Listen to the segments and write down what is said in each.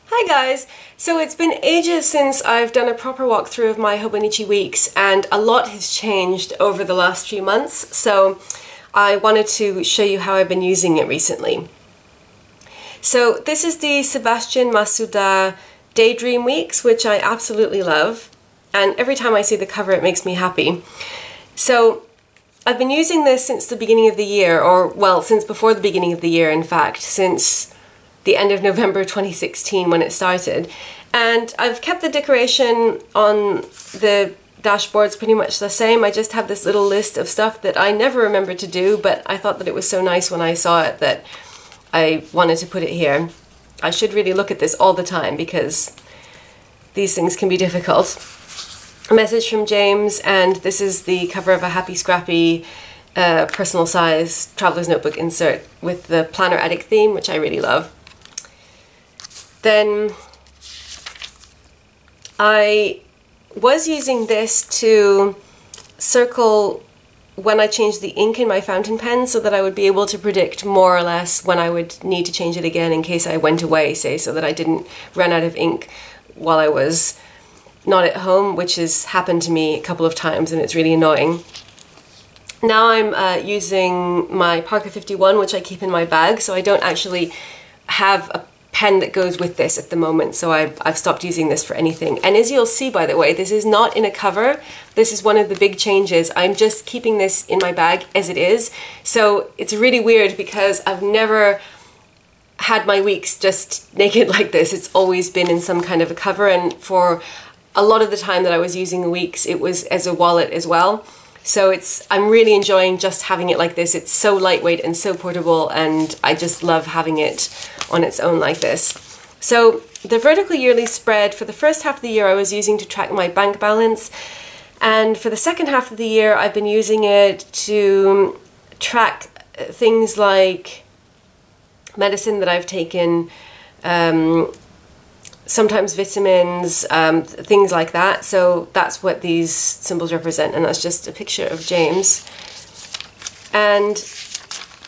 Hi guys! So it's been ages since I've done a proper walkthrough of my Hobonichi Weeks, and a lot has changed over the last few months, so I wanted to show you how I've been using it recently. So this is the Sebastian Masuda Daydream Weeks, which I absolutely love, and every time I see the cover it makes me happy. So I've been using this since the beginning of the year, or well, since before the beginning of the year in fact, since the end of November 2016 when it started. And I've kept the decoration on the dashboards pretty much the same. I just have this little list of stuff that I never remember to do, but I thought that it was so nice when I saw it that I wanted to put it here. I should really look at this all the time because these things can be difficult. A message from James, and this is the cover of a Happy Scrappy personal size traveler's notebook insert with the Planner Addict theme, which I really love. Then I was using this to circle when I changed the ink in my fountain pen so that I would be able to predict more or less when I would need to change it again in case I went away, say, so that I didn't run out of ink while I was not at home, which has happened to me a couple of times and it's really annoying. Now I'm using my Parker 51, which I keep in my bag, so I don't actually have a pen that goes with this at the moment, so I've stopped using this for anything. And as you'll see, by the way, this is not in a cover. This is one of the big changes. I'm just keeping this in my bag as it is, so it's really weird because I've never had my weeks just naked like this. It's always been in some kind of a cover, and for a lot of the time that I was using the weeks, it was as a wallet as well. So I'm really enjoying just having it like this. It's so lightweight and so portable, and I just love having it on its own like this. So the vertical yearly spread for the first half of the year I was using to track my bank balance, and for the second half of the year I've been using it to track things like medicine that I've taken, sometimes vitamins, things like that. So that's what these symbols represent, and that's just a picture of James. And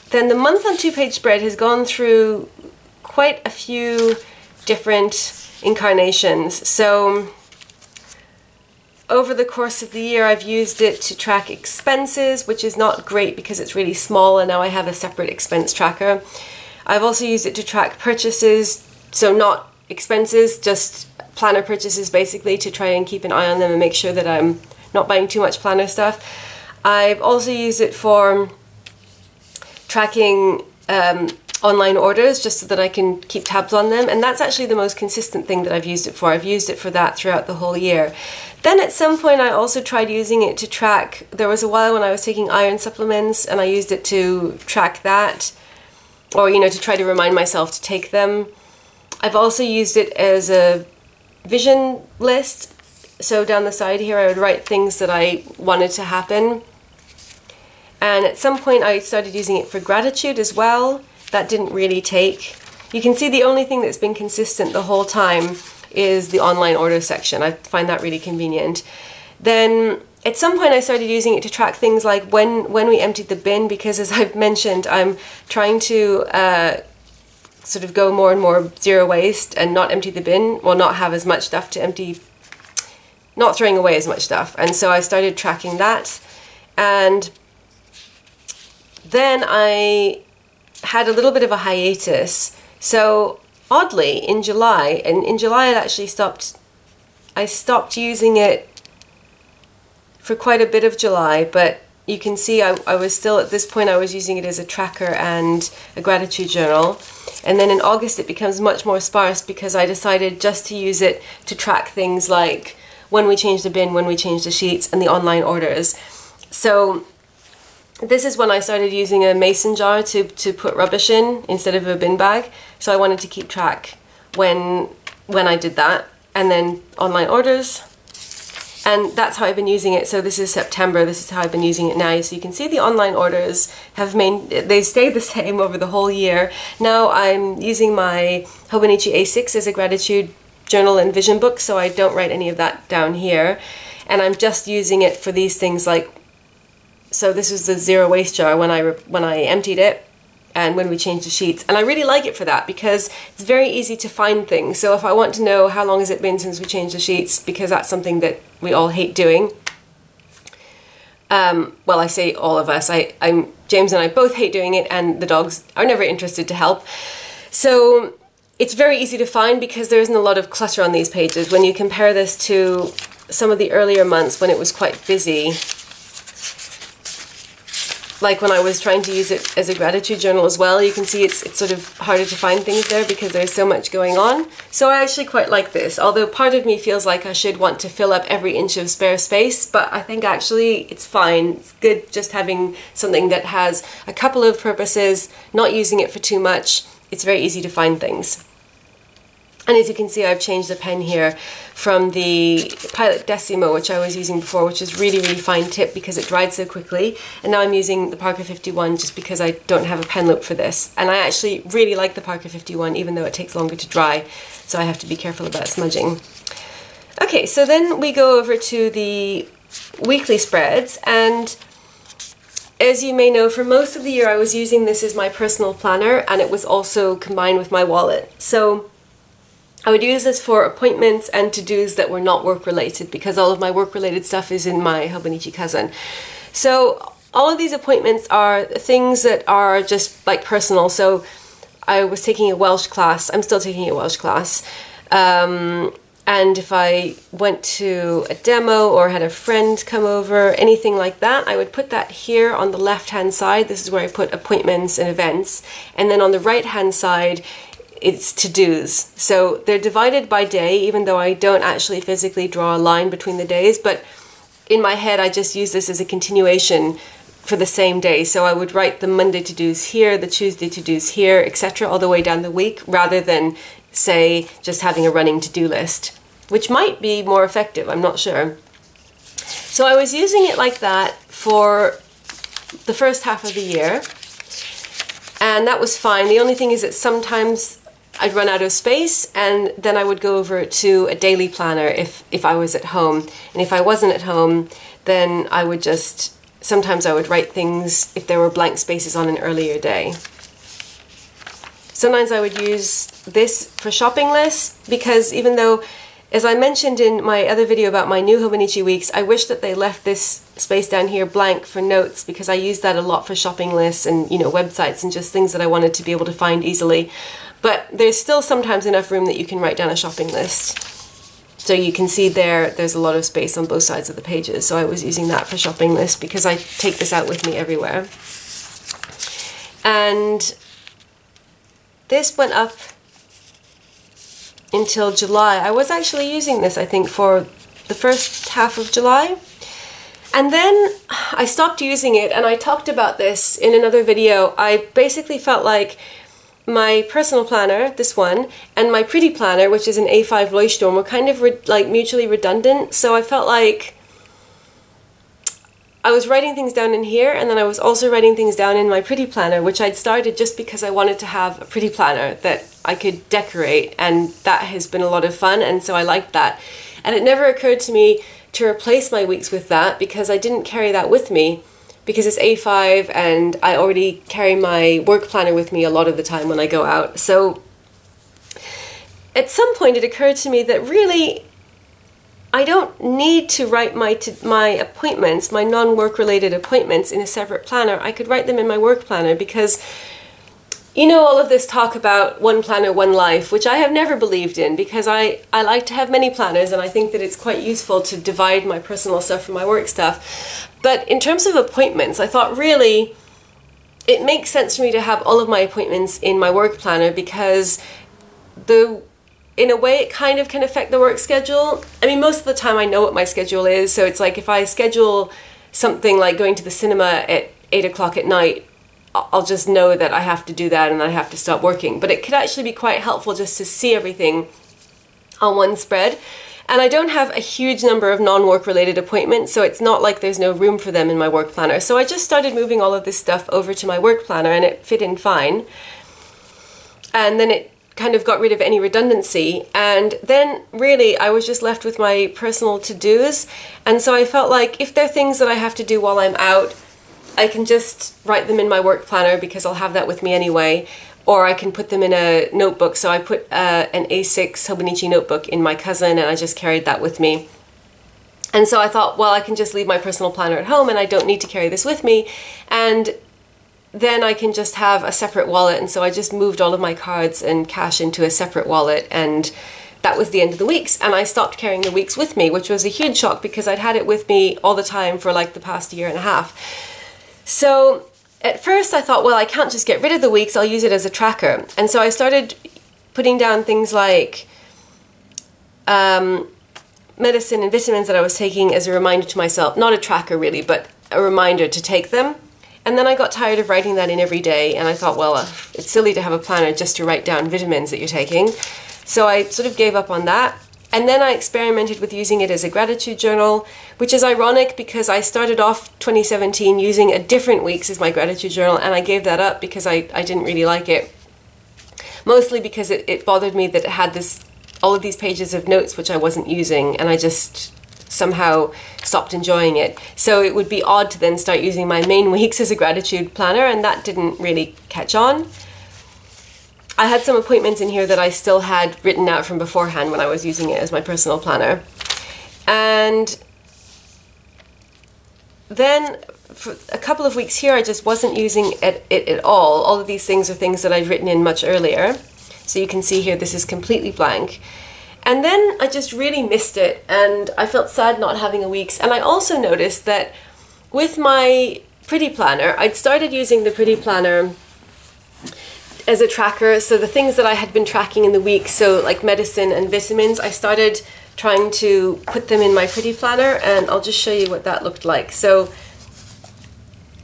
then the month on 2-page spread has gone through quite a few different incarnations. So over the course of the year I've used it to track expenses, which is not great because it's really small, and now I have a separate expense tracker. I've also used it to track purchases, so not expenses, just planner purchases basically, to try and keep an eye on them and make sure that I'm not buying too much planner stuff. I've also used it for tracking online orders just so that I can keep tabs on them, and that's actually the most consistent thing that I've used it for. I've used it for that throughout the whole year. Then at some point I also tried using it to track, there was a while when I was taking iron supplements and I used it to track that, or to try to remind myself to take them. I've also used it as a vision list, so down the side here I would write things that I wanted to happen. And at some point I started using it for gratitude as well. That didn't really take. You can see the only thing that's been consistent the whole time is the online order section. I find that really convenient. Then at some point I started using it to track things like when we emptied the bin, because as I've mentioned, I'm trying to sort of go more and more zero waste and not empty the bin, well, not have as much stuff to empty, not throwing away as much stuff. And so I started tracking that. And then I had a little bit of a hiatus. So oddly, in July, and in July I stopped using it for quite a bit of July, but you can see I was still, at this point I was using it as a tracker and a gratitude journal. And then in August it becomes much more sparse because I decided just to use it to track things like when we changed the bin, when we changed the sheets, and the online orders. So this is when I started using a mason jar to put rubbish in instead of a bin bag. So I wanted to keep track when I did that. And then online orders. And that's how I've been using it. So this is September, this is how I've been using it now. So you can see the online orders they stayed the same over the whole year. Now I'm using my Hobonichi A6 as a gratitude journal and vision book, so I don't write any of that down here. And I'm just using it for these things like, so this was the zero waste jar when I emptied it. and when we change the sheets. And I really like it for that because it's very easy to find things. So if I want to know how long has it been since we changed the sheets, because that's something that we all hate doing. Well, I say all of us. James and I both hate doing it, and the dogs are never interested to help. So it's very easy to find because there isn't a lot of clutter on these pages. When you compare this to some of the earlier months when it was quite busy, like when I was trying to use it as a gratitude journal as well, you can see it's sort of harder to find things there because there's so much going on. So I actually quite like this, although part of me feels like I should want to fill up every inch of spare space, but I think actually it's fine. It's good just having something that has a couple of purposes, not using it for too much. It's very easy to find things. And as you can see, I've changed the pen here from the Pilot Decimo, which I was using before, which is really, really fine tip because it dried so quickly. And now I'm using the Parker 51 just because I don't have a pen loop for this. And I actually really like the Parker 51, even though it takes longer to dry. So I have to be careful about smudging. Okay, so then we go over to the weekly spreads. And as you may know, for most of the year I was using this as my personal planner, and it was also combined with my wallet. So I would use this for appointments and to-dos that were not work-related because all of my work-related stuff is in my Hobonichi Cousin. So all of these appointments are things that are just like personal. So I was taking a Welsh class. I'm still taking a Welsh class. And if I went to a demo or had a friend come over, anything like that, I would put that here on the left-hand side. This is where I put appointments and events. And then on the right-hand side, it's to-dos. So they're divided by day, even though I don't actually physically draw a line between the days, but in my head I just use this as a continuation for the same day. So I would write the Monday to-dos here, the Tuesday to-dos here, etc. all the way down the week, rather than, say, just having a running to-do list, which might be more effective, I'm not sure. So I was using it like that for the first half of the year, and that was fine. The only thing is that sometimes I'd run out of space, and then I would go over to a daily planner if I was at home. And if I wasn't at home, then I would just, sometimes I would write things if there were blank spaces on an earlier day. Sometimes I would use this for shopping lists, because even though, as I mentioned in my other video about my new Hobonichi Weeks, I wish that they left this space down here blank for notes, because I use that a lot for shopping lists and, you know, websites and just things that I wanted to be able to find easily. But there's still sometimes enough room that you can write down a shopping list. So you can see there's a lot of space on both sides of the pages. So I was using that for shopping lists because I take this out with me everywhere. And this went up until July. I was actually using this, I think, for the first half of July. And then I stopped using it, and I talked about this in another video. I basically felt like my personal planner, this one, and my pretty planner, which is an A5 Leuchtturm, were kind of like mutually redundant. So I felt like I was writing things down in here, and then I was also writing things down in my pretty planner, which I'd started just because I wanted to have a pretty planner that I could decorate, and that has been a lot of fun, and so I liked that. And it never occurred to me to replace my weeks with that, because I didn't carry that with me, because it's A5 and I already carry my work planner with me a lot of the time when I go out. So at some point it occurred to me that really I don't need to write my appointments, my non-work related appointments, in a separate planner. I could write them in my work planner, because you know, all of this talk about one planner, one life, which I have never believed in, because I like to have many planners, and I think that it's quite useful to divide my personal stuff from my work stuff. But in terms of appointments, I thought really it makes sense for me to have all of my appointments in my work planner, because in a way it kind of can affect the work schedule. I mean, most of the time I know what my schedule is, so it's like if I schedule something like going to the cinema at 8 o'clock at night, I'll just know that I have to do that and I have to stop working. But it could actually be quite helpful just to see everything on one spread. And I don't have a huge number of non-work related appointments, so it's not like there's no room for them in my work planner. So I just started moving all of this stuff over to my work planner, and it fit in fine. And then it kind of got rid of any redundancy. And then really I was just left with my personal to-dos. And so I felt like if there are things that I have to do while I'm out, I can just write them in my work planner because I'll have that with me anyway, or I can put them in a notebook. So I put an A6 Hobonichi notebook in my cousin, and I just carried that with me. And so I thought, well, I can just leave my personal planner at home and I don't need to carry this with me. And then I can just have a separate wallet. And so I just moved all of my cards and cash into a separate wallet, and that was the end of the weeks. And I stopped carrying the weeks with me, which was a huge shock because I'd had it with me all the time for like the past year and a half. So at first I thought, well, I can't just get rid of the weeks, I'll use it as a tracker. And so I started putting down things like medicine and vitamins that I was taking as a reminder to myself, not a tracker really, but a reminder to take them. And then I got tired of writing that in every day, and I thought, well, it's silly to have a planner just to write down vitamins that you're taking. So I sort of gave up on that. And then I experimented with using it as a gratitude journal, which is ironic because I started off 2017 using a different weeks as my gratitude journal, and I gave that up because I didn't really like it. Mostly because it bothered me that it had all of these pages of notes which I wasn't using, and I just somehow stopped enjoying it. So it would be odd to then start using my main weeks as a gratitude planner, and that didn't really catch on. I had some appointments in here that I still had written out from beforehand when I was using it as my personal planner. And then for a couple of weeks here I just wasn't using it at all. All of these things are things that I'd written in much earlier. So you can see here this is completely blank. And then I just really missed it, and I felt sad not having a weeks. And I also noticed that with my Pretty Planner, I'd started using the Pretty Planner as a tracker. So the things that I had been tracking in the week, so like medicine and vitamins, I started trying to put them in my Pretty Planner, and I'll just show you what that looked like. So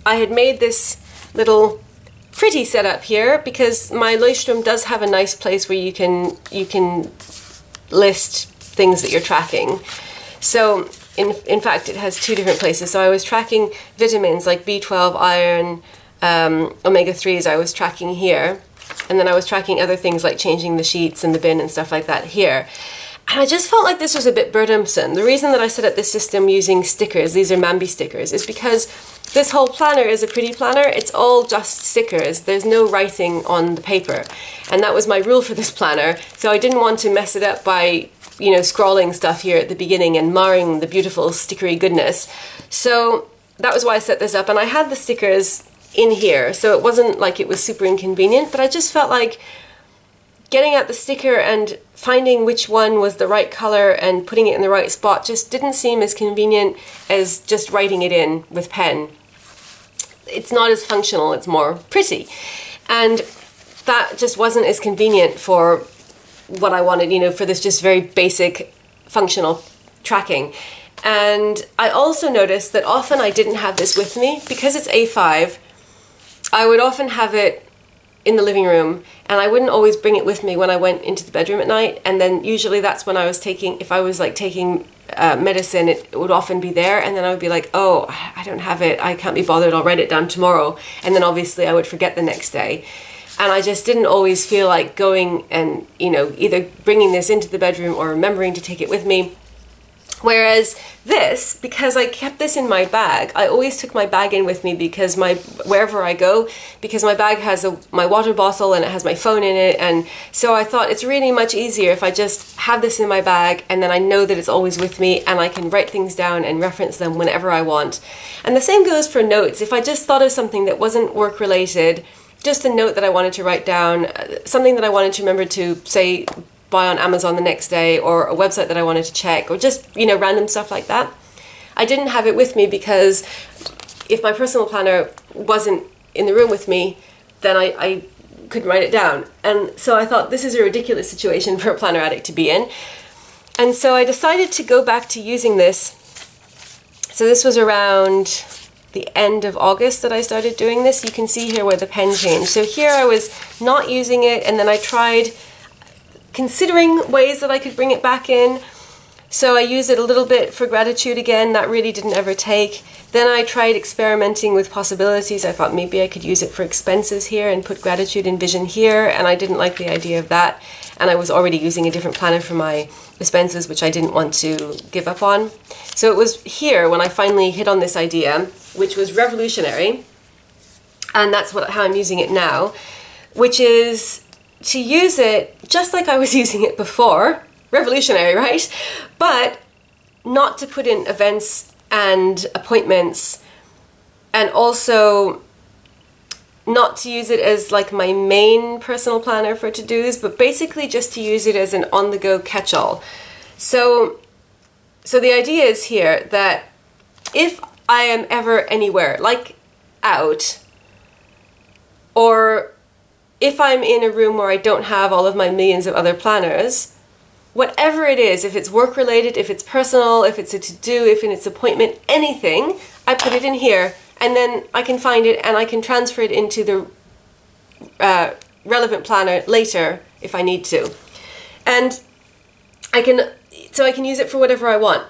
I had made this little pretty setup here because my Leuchtturm does have a nice place where you can list things that you're tracking. So in fact it has two different places. So I was tracking vitamins like B12, iron, omega-3s I was tracking here, and then I was tracking other things like changing the sheets and the bin and stuff like that here. And I just felt like this was a bit burdensome. The reason that I set up this system using stickers, these are Mambi stickers, is because this whole planner is a Pretty Planner. It's all just stickers. There's no writing on the paper. And that was my rule for this planner. So I didn't want to mess it up by, you know, scrawling stuff here at the beginning and marring the beautiful stickery goodness. So that was why I set this up. And I had the stickers in here, so it wasn't like it was super inconvenient, but I just felt like getting out the sticker and finding which one was the right color and putting it in the right spot just didn't seem as convenient as just writing it in with pen. It's not as functional, it's more pretty. And that just wasn't as convenient for what I wanted, you know, for this just very basic functional tracking. And I also noticed that often I didn't have this with me. Because it's A5, I would often have it in the living room, and I wouldn't always bring it with me when I went into the bedroom at night. And then usually that's when I was taking, if I was like taking medicine, it would often be there, and then I would be like, oh, I don't have it, I can't be bothered, I'll write it down tomorrow. And then obviously I would forget the next day. And I just didn't always feel like going and, you know, either bringing this into the bedroom or remembering to take it with me. Whereas this, because I kept this in my bag, I always took my bag in with me because wherever I go, because my bag has my water bottle and it has my phone in it, and so I thought it's really much easier if I just have this in my bag and then I know that it's always with me and I can write things down and reference them whenever I want. And the same goes for notes. If I just thought of something that wasn't work related, just a note that I wanted to write down, something that I wanted to remember to say buy on Amazon the next day, or a website that I wanted to check, or just, you know, random stuff like that. I didn't have it with me because if my personal planner wasn't in the room with me, then I couldn't write it down. And so I thought this is a ridiculous situation for a planner addict to be in. And so I decided to go back to using this. So this was around the end of August that I started doing this. You can see here where the pen changed. So here I was not using it, and then I tried considering ways that I could bring it back in. So I used it a little bit for gratitude again. That really didn't ever take. Then I tried experimenting with possibilities. I thought maybe I could use it for expenses here and put gratitude and vision here, and I didn't like the idea of that. and I was already using a different planner for my expenses, which I didn't want to give up on. So it was here when I finally hit on this idea, which was revolutionary, and that's how I'm using it now, which is to use it just like I was using it before. Revolutionary, right? But not to put in events and appointments, and also not to use it as like my main personal planner for to-dos, but basically just to use it as an on-the-go catch-all. So the idea is here that if I am ever anywhere, like out, or if I'm in a room where I don't have all of my millions of other planners, whatever it is, if it's work related, if it's personal, if it's a to-do, if it's an appointment, anything, I put it in here, and then I can find it and I can transfer it into the relevant planner later if I need to. And I can use it for whatever I want,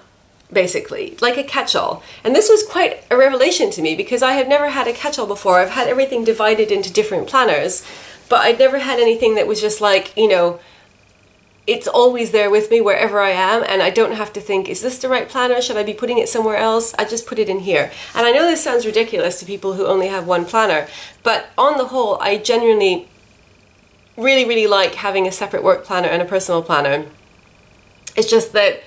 basically, like a catch-all. And this was quite a revelation to me because I had never had a catch-all before. I've had everything divided into different planners, but I'd never had anything that was just like, you know, it's always there with me wherever I am, and I don't have to think, is this the right planner? Should I be putting it somewhere else? I just put it in here. And I know this sounds ridiculous to people who only have one planner, but on the whole, I genuinely really, really like having a separate work planner and a personal planner. It's just that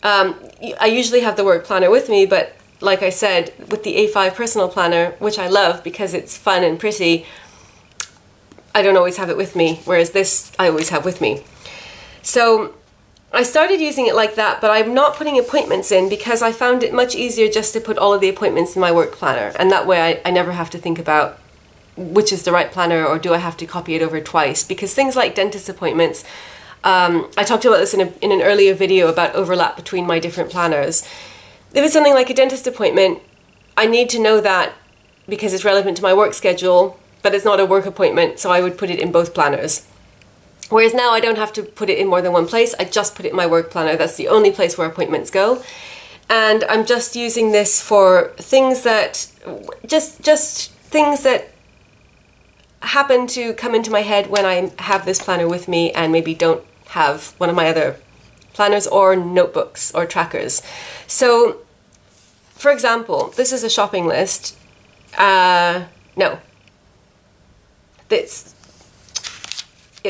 I usually have the work planner with me, but like I said, with the A5 personal planner, which I love because it's fun and pretty, I don't always have it with me, whereas this I always have with me. So I started using it like that, but I'm not putting appointments in because I found it much easier just to put all of the appointments in my work planner, and that way I never have to think about which is the right planner or do I have to copy it over twice, because things like dentist appointments, I talked about this in an earlier video about overlap between my different planners. If it's something like a dentist appointment, I need to know that because it's relevant to my work schedule, but it's not a work appointment, so I would put it in both planners. Whereas now I don't have to put it in more than one place, I just put it in my work planner. That's the only place where appointments go. And I'm just using this for things that, just things that happen to come into my head when I have this planner with me and maybe don't have one of my other planners or notebooks or trackers. So, for example, this is a shopping list.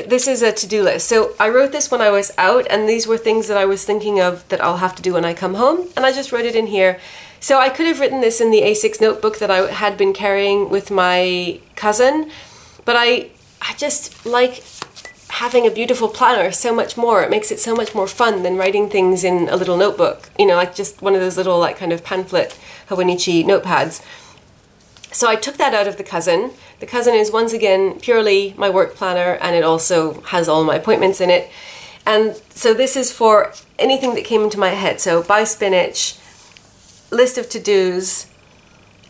This is a to-do list. So I wrote this when I was out, and these were things that I was thinking of that I'll have to do when I come home, and I just wrote it in here. So I could have written this in the A6 notebook that I had been carrying with my cousin, but I just like having a beautiful planner so much more. It makes it so much more fun than writing things in a little notebook, you know, like just one of those little like kind of pamphlet Hobonichi notepads. So I took that out of the cousin. The cousin is once again purely my work planner, and it also has all my appointments in it. And so this is for anything that came into my head. So buy spinach, list of to-dos,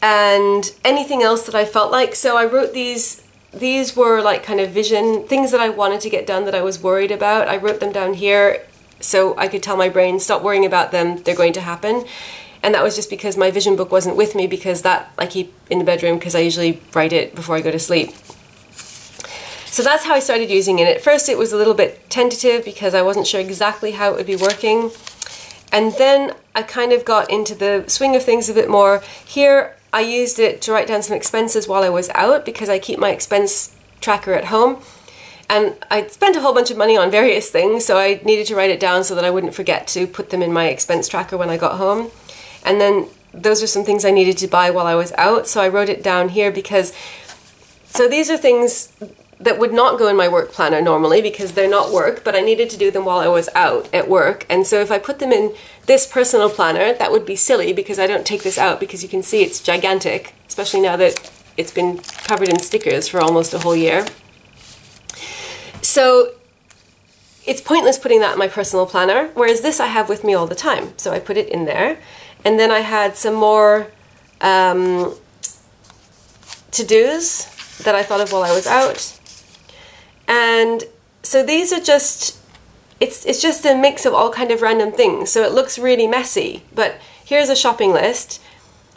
and anything else that I felt like. So I wrote these were like kind of vision, things that I wanted to get done that I was worried about. I wrote them down here so I could tell my brain, stop worrying about them, they're going to happen. And that was just because my vision book wasn't with me, because that I keep in the bedroom because I usually write it before I go to sleep. So that's how I started using it. At first it was a little bit tentative because I wasn't sure exactly how it would be working. And then I kind of got into the swing of things a bit more. Here I used it to write down some expenses while I was out because I keep my expense tracker at home. And I spent a whole bunch of money on various things, so I needed to write it down so that I wouldn't forget to put them in my expense tracker when I got home. And then those are some things I needed to buy while I was out, so I wrote it down here because, so these are things that would not go in my work planner normally because they're not work, but I needed to do them while I was out at work. And so if I put them in this personal planner, that would be silly because I don't take this out, because you can see it's gigantic, especially now that it's been covered in stickers for almost a whole year. So it's pointless putting that in my personal planner, whereas this I have with me all the time. So I put it in there. And then I had some more to-dos that I thought of while I was out. And so these are just, it's just a mix of all kind of random things. So it looks really messy, but here's a shopping list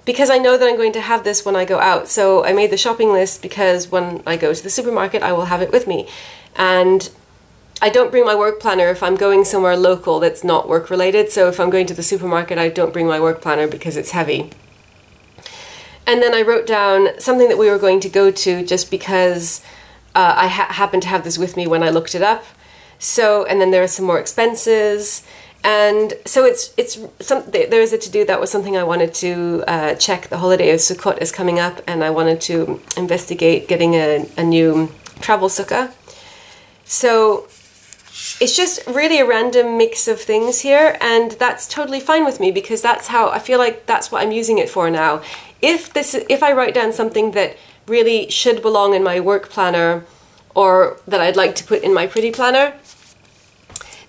because I know that I'm going to have this when I go out. So I made the shopping list because when I go to the supermarket, I will have it with me. And I don't bring my work planner if I'm going somewhere local that's not work related. So if I'm going to the supermarket, I don't bring my work planner because it's heavy. And then I wrote down something that we were going to go to just because I happened to have this with me when I looked it up. So, and then there are some more expenses. And so there is a to-do that was something I wanted to check. The holiday of Sukkot is coming up, and I wanted to investigate getting a new travel sukkah. So it's just really a random mix of things here, and that's totally fine with me because that's how I feel like that's what I'm using it for now. If I write down something that really should belong in my work planner or that I'd like to put in my pretty planner,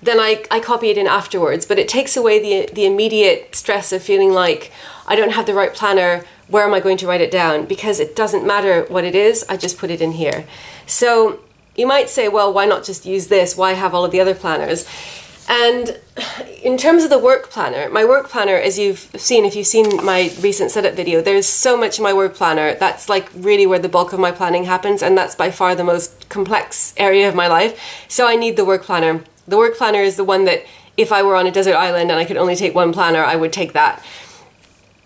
then I copy it in afterwards. But it takes away the immediate stress of feeling like I don't have the right planner, where am I going to write it down? Because it doesn't matter what it is, I just put it in here. So you might say, well, why not just use this? Why have all of the other planners? And in terms of the work planner, my work planner, as you've seen, if you've seen my recent setup video, there's so much in my work planner. That's like really where the bulk of my planning happens, and that's by far the most complex area of my life. So I need the work planner. The work planner is the one that if I were on a desert island and I could only take one planner, I would take that.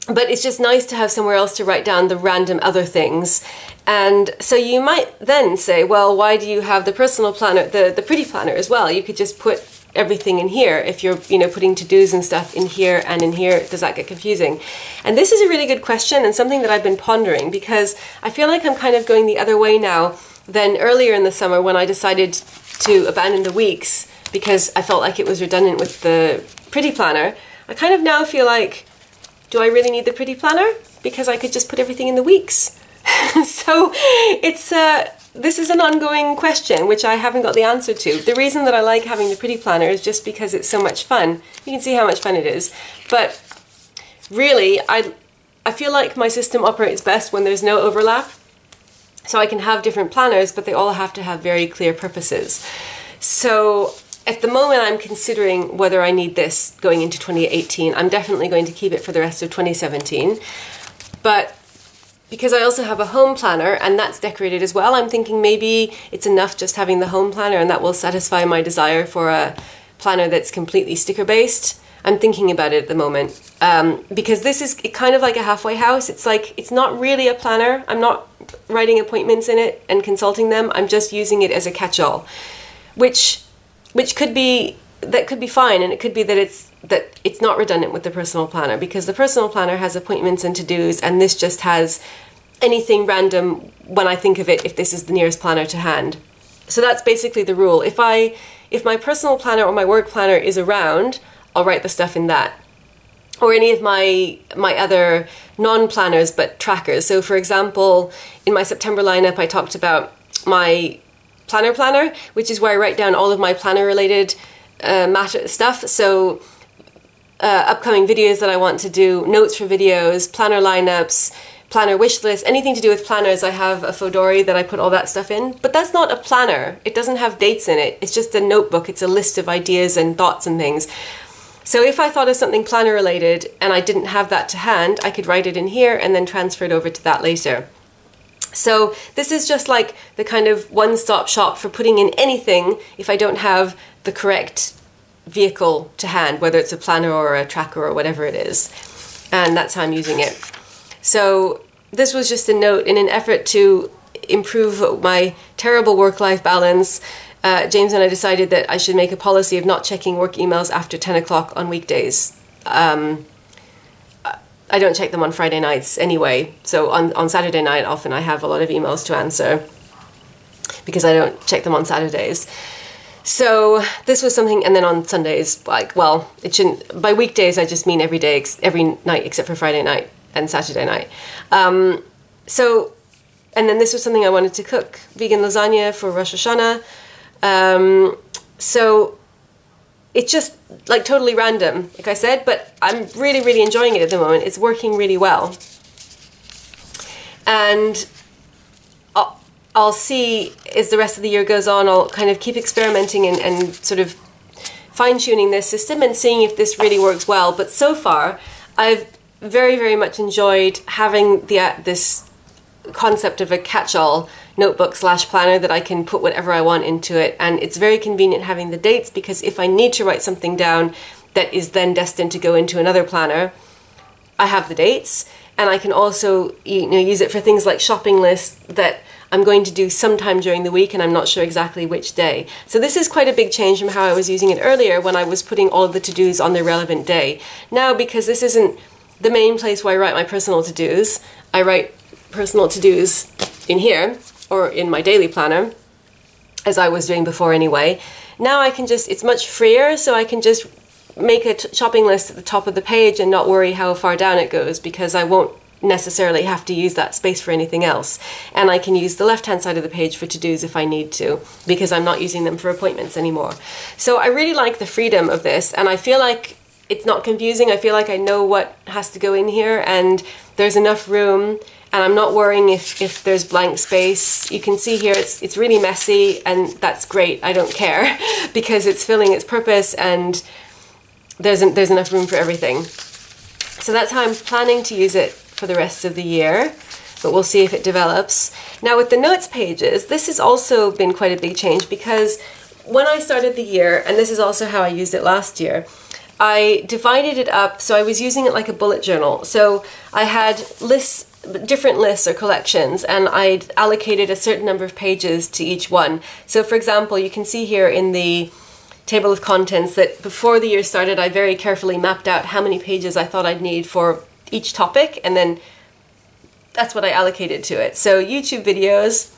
But it's just nice to have somewhere else to write down the random other things. And so you might then say, well, why do you have the personal planner, the pretty planner as well? You could just put everything in here. If you're, putting to-dos and stuff in here and in here, does that get confusing? And this is a really good question and something that I've been pondering, because I feel like I'm kind of going the other way now than earlier in the summer when I decided to abandon the weeks because I felt like it was redundant with the pretty planner. I kind of now feel like, do I really need the pretty planner? Because I could just put everything in the weeks. So this is an ongoing question which I haven't got the answer to. The reason that I like having the pretty planner is just because it's so much fun. You can see how much fun it is. But really, I feel like my system operates best when there's no overlap. So I can have different planners, but they all have to have very clear purposes. So at the moment, I'm considering whether I need this going into 2018. I'm definitely going to keep it for the rest of 2017. But because I also have a home planner and that's decorated as well, I'm thinking maybe it's enough just having the home planner and that will satisfy my desire for a planner that's completely sticker based. I'm thinking about it at the moment because this is kind of like a halfway house. It's like, it's not really a planner. I'm not writing appointments in it and consulting them. I'm just using it as a catch-all, which could be, that could be fine, and it could be that it's not redundant with the personal planner, because the personal planner has appointments and to-dos, and this just has anything random when I think of it, if this is the nearest planner to hand. So that's basically the rule. If my personal planner or my work planner is around, I'll write the stuff in that. Or any of my other non-planners but trackers. So for example, in my September lineup, I talked about my planner, which is where I write down all of my planner related matter stuff. So upcoming videos that I want to do, notes for videos, planner lineups, planner wish list, anything to do with planners. I have a Fodori that I put all that stuff in, but that's not a planner. It doesn't have dates in it. It's just a notebook. It's a list of ideas and thoughts and things. So if I thought of something planner related and I didn't have that to hand, I could write it in here and then transfer it over to that later. So this is just like the kind of one-stop shop for putting in anything if I don't have the correct vehicle to hand, whether it's a planner or a tracker or whatever it is. And that's how I'm using it. So this was just a note in an effort to improve my terrible work-life balance. James and I decided that I should make a policy of not checking work emails after 10 o'clock on weekdays. I don't check them on Friday nights anyway, so on Saturday night often I have a lot of emails to answer because I don't check them on Saturdays. So this was something, and then on Sundays, like, well, it shouldn't, by weekdays I just mean every day, every night except for Friday night and Saturday night. And then this was something I wanted to cook, vegan lasagna for Rosh Hashanah. So it's just like totally random, like I said, but I'm really, really enjoying it at the moment. It's working really well. And I'll see as the rest of the year goes on, I'll kind of keep experimenting and sort of fine-tuning this system and seeing if this really works well. But so far, I've very, very much enjoyed having this concept of a catch-all notebook slash planner that I can put whatever I want into it. And it's very convenient having the dates, because if I need to write something down that is then destined to go into another planner, I have the dates. And I can also, you know, use it for things like shopping lists that I'm going to do sometime during the week and I'm not sure exactly which day. So this is quite a big change from how I was using it earlier when I was putting all of the to-dos on the relevant day. Now, because this isn't the main place where I write my personal to-dos, I write personal to-dos in here, or in my daily planner, as I was doing before anyway. Now I can just, it's much freer, so I can just make a shopping list at the top of the page and not worry how far down it goes, because I won't necessarily have to use that space for anything else. And I can use the left-hand side of the page for to-dos if I need to, because I'm not using them for appointments anymore. So I really like the freedom of this, and I feel like it's not confusing. I feel like I know what has to go in here, and there's enough room, and I'm not worrying if there's blank space. You can see here it's really messy, and that's great. I don't care because it's filling its purpose, and there's enough room for everything. So that's how I'm planning to use it for the rest of the year, but we'll see if it develops. Now with the notes pages, this has also been quite a big change, because when I started the year, and this is also how I used it last year, I divided it up, so I was using it like a bullet journal. So I had lists, different lists or collections, and I'd allocated a certain number of pages to each one. So for example, you can see here in the table of contents that before the year started, I very carefully mapped out how many pages I thought I'd need for each topic, and then that's what I allocated to it. So YouTube videos,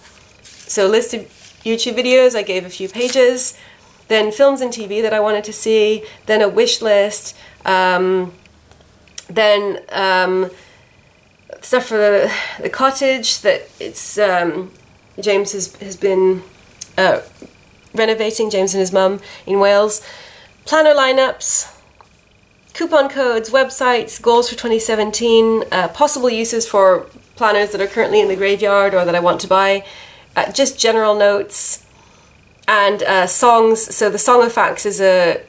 so list of YouTube videos, I gave a few pages, then films and TV that I wanted to see, then a wish list, then stuff for the cottage that it's James has been renovating, James and his mum in Wales, planner lineups, coupon codes, websites, goals for 2017, possible uses for planners that are currently in the graveyard or that I want to buy, just general notes, and songs. So the Song of Facts is a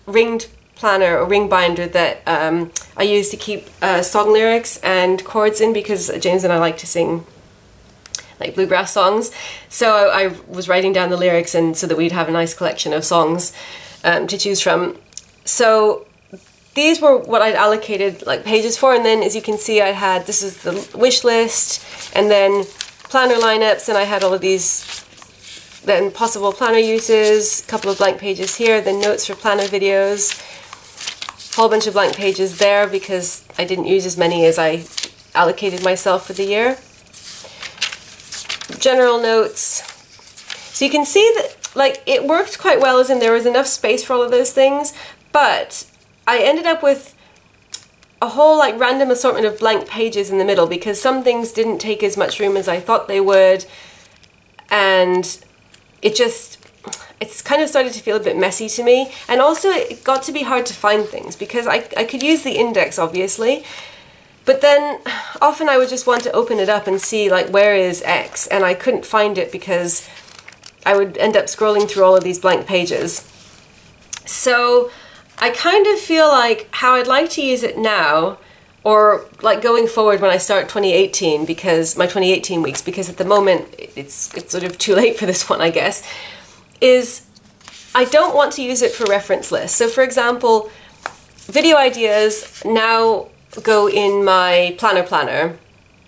ringed planner or ring binder that I use to keep song lyrics and chords in, because James and I like to sing like bluegrass songs. So I was writing down the lyrics, and so that we'd have a nice collection of songs to choose from. So these were what I'd allocated like pages for, and then as you can see I had, this is the wish list, and then planner lineups, and I had all of these, then possible planner uses, a couple of blank pages here, then notes for planner videos, a whole bunch of blank pages there because I didn't use as many as I allocated myself for the year. General notes. So you can see that like it worked quite well, as in there was enough space for all of those things, but I ended up with a whole like random assortment of blank pages in the middle, because some things didn't take as much room as I thought they would, and it's kind of started to feel a bit messy to me. And also it got to be hard to find things, because I could use the index obviously, but then often I would just want to open it up and see like where is X, and I couldn't find it because I would end up scrolling through all of these blank pages. So I kind of feel like how I'd like to use it now, or like going forward when I start 2018, because my 2018 weeks, because at the moment it's sort of too late for this one, I guess, is I don't want to use it for reference lists. So for example, video ideas now go in my planner,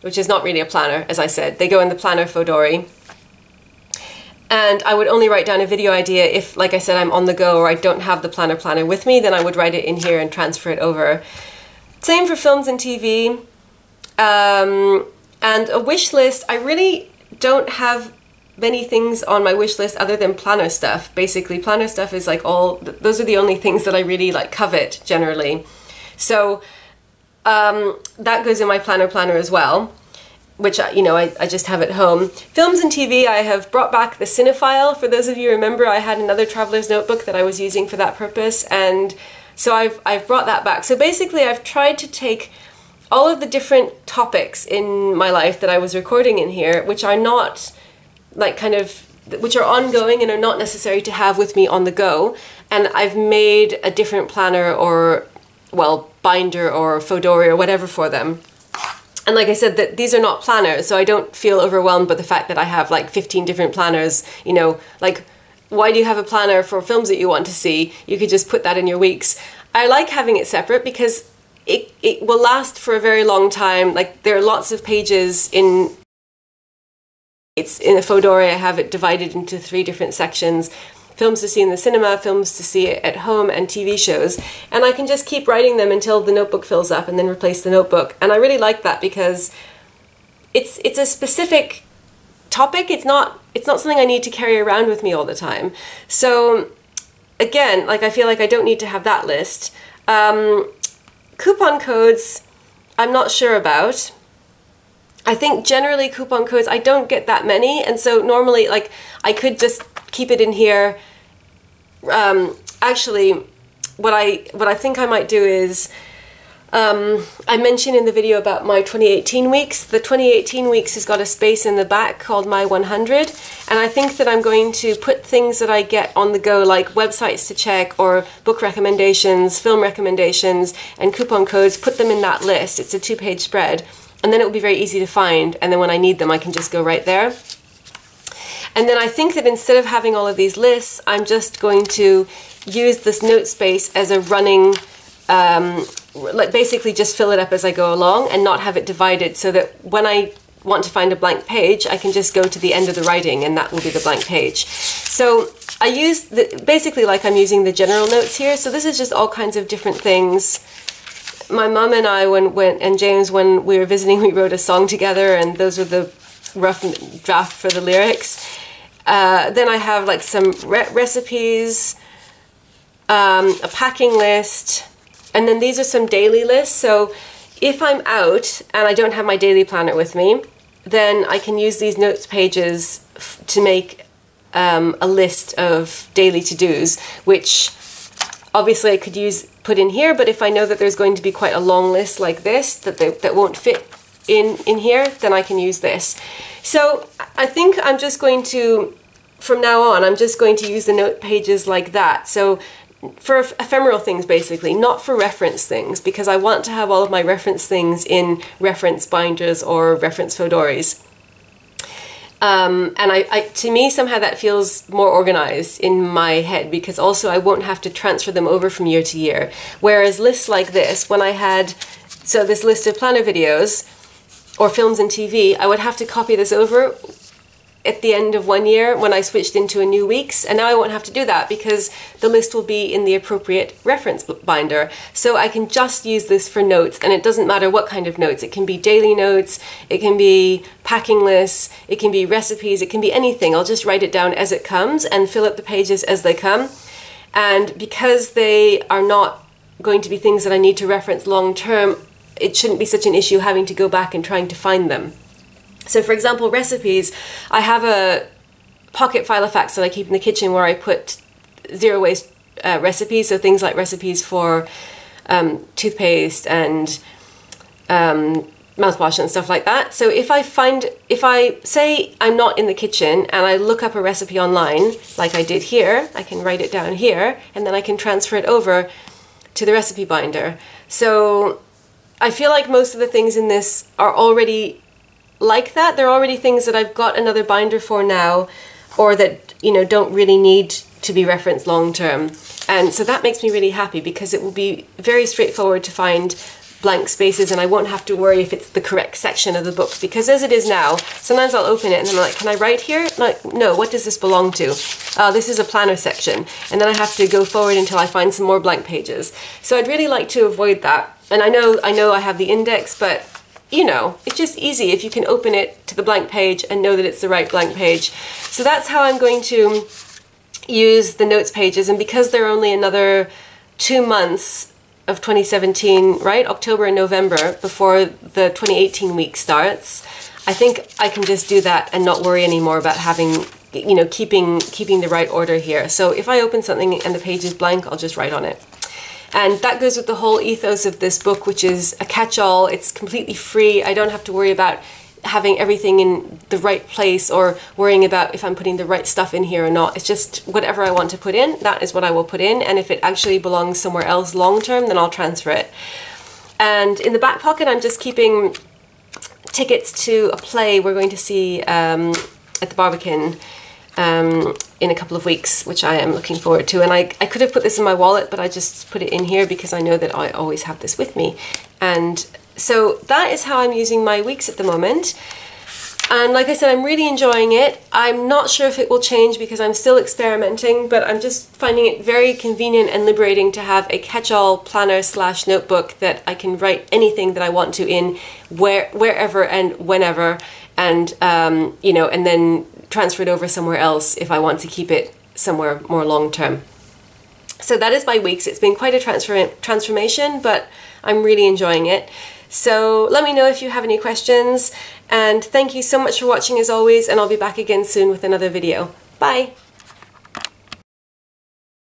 which is not really a planner, as I said. They go in the planner Fodori. And I would only write down a video idea if, like I said, I'm on the go or I don't have the planner with me, then I would write it in here and transfer it over. Same for films and TV. And a wish list, I really don't have many things on my wish list other than planner stuff. Basically, planner stuff is like those are the only things that I really like covet generally. So that goes in my planner as well, which, you know, I just have at home. Films and TV, I have brought back the Cinephile. For those of you who remember, I had another traveler's notebook that I was using for that purpose, and so I've brought that back. So basically I've tried to take all of the different topics in my life that I was recording in here, which are not like which are ongoing and are not necessary to have with me on the go, and I've made a different planner or, well, binder or Fodori or whatever for them. And like I said, that these are not planners, so I don't feel overwhelmed by the fact that I have like 15 different planners, you know, like why do you have a planner for films that you want to see? You could just put that in your weeks. I like having it separate because it will last for a very long time. Like there are lots of pages in a Fodora. I have it divided into 3 different sections: films to see in the cinema, films to see at home, and TV shows. And I can just keep writing them until the notebook fills up and then replace the notebook. And I really like that because it's a specific topic. It's not something I need to carry around with me all the time. So again, like I feel like I don't need to have that list. Coupon codes, I'm not sure about. I think generally coupon codes, I don't get that many, and so normally like I could just keep it in here. Actually, what I think I might do is, I mentioned in the video about my 2018 weeks. The 2018 weeks has got a space in the back called My 100, and I think that I'm going to put things that I get on the go, like websites to check or book recommendations, film recommendations, and coupon codes, put them in that list. It's a 2-page spread, and then it will be very easy to find, and then when I need them I can just go right there. And then I think that instead of having all of these lists, I'm just going to use this note space as a running, like basically just fill it up as I go along and not have it divided, so that when I want to find a blank page, I can just go to the end of the writing and that will be the blank page. So I use basically like I'm using the general notes here. So this is just all kinds of different things. My mum and I, and James, when we were visiting, we wrote a song together, and those were the rough draft for the lyrics. Then I have like some recipes, a packing list, and then these are some daily lists. So if I'm out and I don't have my daily planner with me, then I can use these notes pages to make a list of daily to-dos, which obviously I could put in here, but if I know that there's going to be quite a long list like this that won't fit in here, then I can use this. So I think I'm just going to, from now on, I'm just going to use the note pages like that. So for ephemeral things, basically, not for reference things, because I want to have all of my reference things in reference binders or reference Fodoris. And to me, somehow that feels more organized in my head, because also I won't have to transfer them over from year to year. Whereas lists like this, when I had, so this list of planner videos or films and TV, I would have to copy this over at the end of one year when I switched into a new weeks, and now I won't have to do that because the list will be in the appropriate reference binder. So I can just use this for notes, and it doesn't matter what kind of notes. It can be daily notes, it can be packing lists, it can be recipes, it can be anything. I'll just write it down as it comes and fill up the pages as they come. And because they are not going to be things that I need to reference long term, it shouldn't be such an issue having to go back and trying to find them. So for example, recipes, I have a pocket filofax that I keep in the kitchen where I put zero waste recipes, so things like recipes for toothpaste and mouthwash and stuff like that. So if I say I'm not in the kitchen and I look up a recipe online, like I did here, I can write it down here and then I can transfer it over to the recipe binder. So I feel like most of the things in this are already like that. They're already things that I've got another binder for now, or that, you know, don't really need to be referenced long term. And so that makes me really happy because it will be very straightforward to find blank spaces, and I won't have to worry if it's the correct section of the book, because as it is now, sometimes I'll open it and I'm like, can I write here? Like, no, what does this belong to? This is a planner section, and then I have to go forward until I find some more blank pages. So I'd really like to avoid that. And I know I have the index, but you know, it's just easy if you can open it to the blank page and know that it's the right blank page. So that's how I'm going to use the notes pages. And because they're only another 2 months of 2017, right, October and November, before the 2018 week starts, I think I can just do that and not worry anymore about having, you know, keeping the right order here. So if I open something and the page is blank, I'll just write on it. And that goes with the whole ethos of this book, which is a catch-all. It's completely free. I don't have to worry about having everything in the right place or worrying about if I'm putting the right stuff in here or not. It's just whatever I want to put in, that is what I will put in. And if it actually belongs somewhere else long-term, then I'll transfer it. And in the back pocket, I'm just keeping tickets to a play we're going to see at the Barbican in a couple of weeks, which I am looking forward to. And I could have put this in my wallet, but I just put it in here because I know that I always have this with me. And so that is how I'm using my weeks at the moment. And like I said, I'm really enjoying it. I'm not sure if it will change because I'm still experimenting, but I'm just finding it very convenient and liberating to have a catch-all planner / notebook that I can write anything that I want to in wherever and whenever, and you know, and then transfer it over somewhere else if I want to keep it somewhere more long-term. So that is my weeks. It's been quite a transformation, but I'm really enjoying it. So let me know if you have any questions, and thank you so much for watching as always, and I'll be back again soon with another video. Bye!